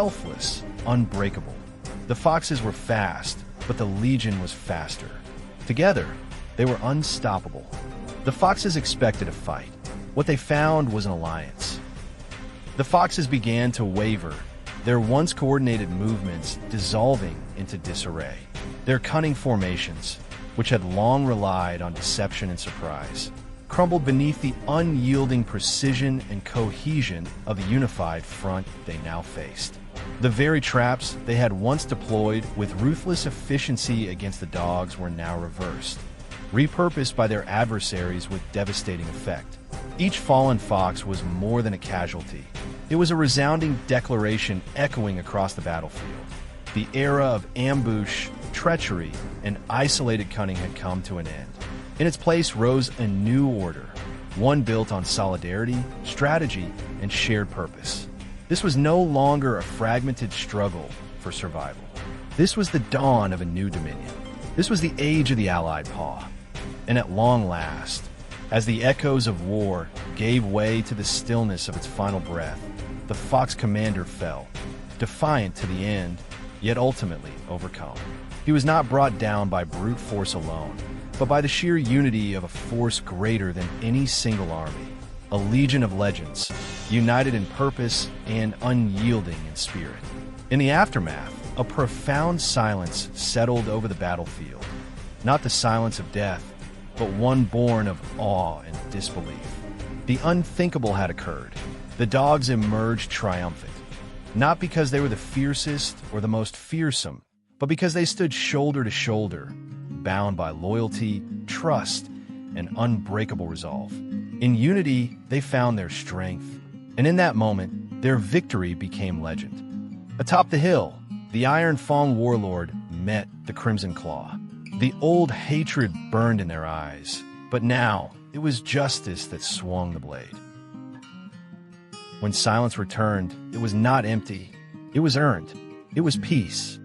selfless, unbreakable. The foxes were fast, but the Legion was faster. Together, they were unstoppable. The foxes expected a fight. What they found was an alliance. The foxes began to waver, their once coordinated movements dissolving into disarray. Their cunning formations, which had long relied on deception and surprise, crumbled beneath the unyielding precision and cohesion of the unified front they now faced. The very traps they had once deployed with ruthless efficiency against the dogs were now reversed, repurposed by their adversaries with devastating effect. Each fallen fox was more than a casualty. It was a resounding declaration echoing across the battlefield. The era of ambush, treachery, and isolated cunning had come to an end. In its place rose a new order, one built on solidarity, strategy, and shared purpose. This was no longer a fragmented struggle for survival. This was the dawn of a new dominion. This was the age of the Allied paw. And at long last, as the echoes of war gave way to the stillness of its final breath, the Fox commander fell, defiant to the end, yet ultimately overcome. He was not brought down by brute force alone, but by the sheer unity of a force greater than any single army, a legion of legends, united in purpose and unyielding in spirit. In the aftermath, a profound silence settled over the battlefield, not the silence of death, but one born of awe and disbelief. The unthinkable had occurred. The dogs emerged triumphant, not because they were the fiercest or the most fearsome, but because they stood shoulder to shoulder, bound by loyalty, trust, and unbreakable resolve. In unity, they found their strength, and in that moment, their victory became legend. Atop the hill, the Iron Fang warlord met the Crimson Claw. The old hatred burned in their eyes, but now it was justice that swung the blade. When silence returned, it was not empty. It was earned. It was peace.